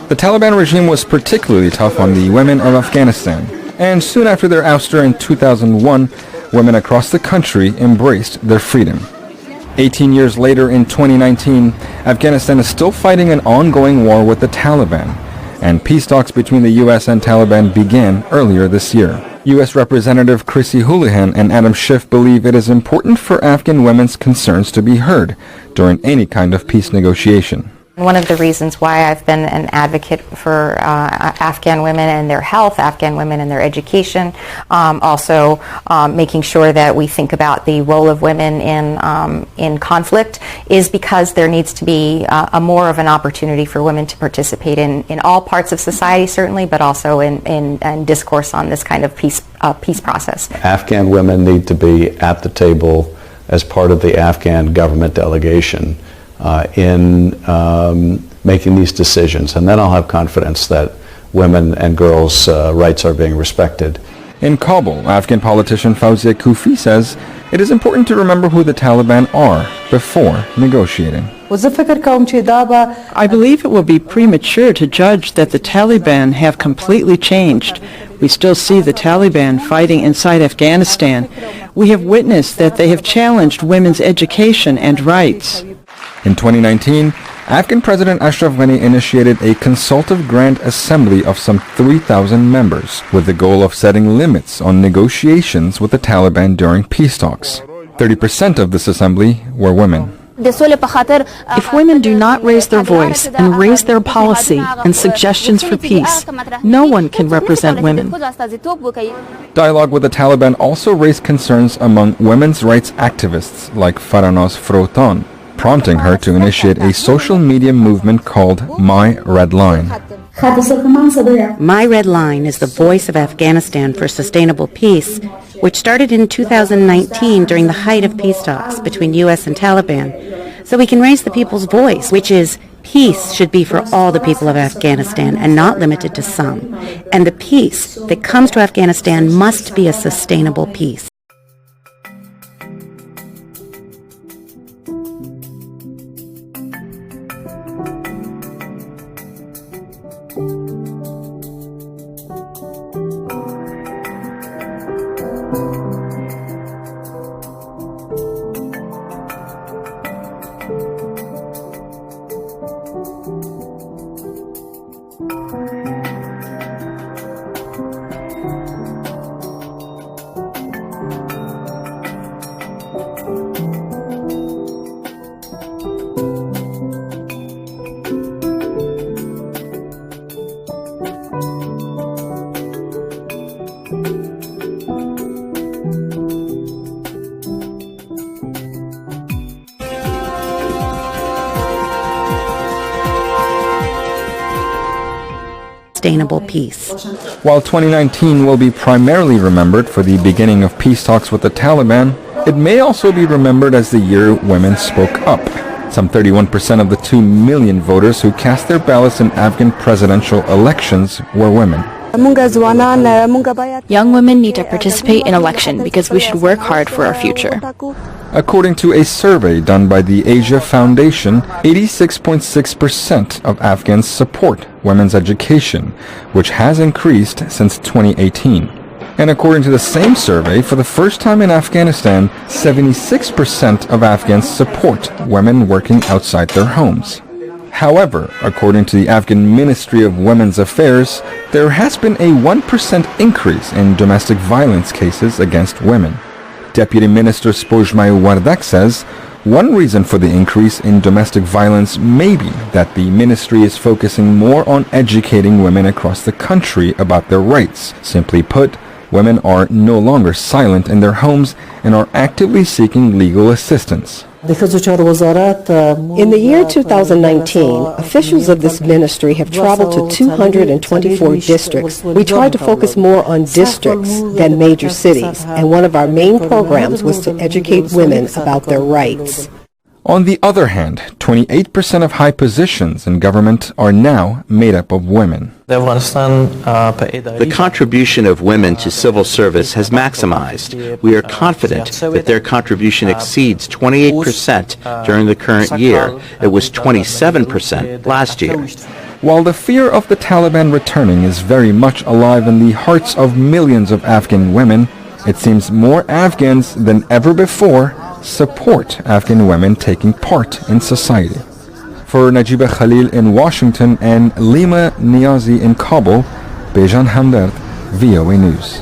The Taliban regime was particularly tough on the women of Afghanistan, and soon after their ouster in 2001, women across the country embraced their freedom. 18 years later, in 2019, Afghanistan is still fighting an ongoing war with the Taliban, and peace talks between the U.S. and Taliban began earlier this year. U.S. Representative Chrissy Houlihan and Adam Schiff believe it is important for Afghan women's concerns to be heard during any kind of peace negotiation. One of the reasons why I've been an advocate for Afghan women and their health, Afghan women and their education, also making sure that we think about the role of women in conflict, is because there needs to be a more of an opportunity for women to participate in all parts of society, certainly, but also in discourse on this kind of peace process. Afghan women need to be at the table as part of the Afghan government delegation in making these decisions, and then I'll have confidence that women and girls' rights are being respected. In Kabul, Afghan politician Fawzia Kufi says it is important to remember who the Taliban are before negotiating. I believe it will be premature to judge that the Taliban have completely changed. We still see the Taliban fighting inside Afghanistan. We have witnessed that they have challenged women's education and rights. In 2019, Afghan President Ashraf Ghani initiated a consultative Grand Assembly of some 3,000 members with the goal of setting limits on negotiations with the Taliban during peace talks. 30% of this assembly were women. If women do not raise their voice and raise their policy and suggestions for peace, no one can represent women. Dialogue with the Taliban also raised concerns among women's rights activists like Farahnaz Froutan, prompting her to initiate a social media movement called My Red Line. My Red Line is the voice of Afghanistan for sustainable peace, which started in 2019 during the height of peace talks between U.S. and Taliban. So we can raise the people's voice, which is peace should be for all the people of Afghanistan and not limited to some. And the peace that comes to Afghanistan must be a sustainable peace. Sustainable peace. While 2019 will be primarily remembered for the beginning of peace talks with the Taliban, it may also be remembered as the year women spoke up. Some 31% of the 2 million voters who cast their ballots in Afghan presidential elections were women. Young women need to participate in election because we should work hard for our future. According to a survey done by the Asia Foundation, 86.6% of Afghans support women's education, which has increased since 2018. And according to the same survey, for the first time in Afghanistan, 76% of Afghans support women working outside their homes. However, according to the Afghan Ministry of Women's Affairs, there has been a 1% increase in domestic violence cases against women. Deputy Minister Spojmay Wardak says one reason for the increase in domestic violence may be that the ministry is focusing more on educating women across the country about their rights. Simply put, women are no longer silent in their homes and are actively seeking legal assistance. In the year 2019, officials of this ministry have traveled to 224 districts. We tried to focus more on districts than major cities, and one of our main programs was to educate women about their rights. On the other hand, 28% of high positions in government are now made up of women. The contribution of women to civil service has maximized. We are confident that their contribution exceeds 28% during the current year. It was 27% last year. While the fear of the Taliban returning is very much alive in the hearts of millions of Afghan women, it seems more Afghans than ever before support Afghan women taking part in society. For Najiba Khalil in Washington and Lima Niazi in Kabul, Bejan Hamdard, VOA News.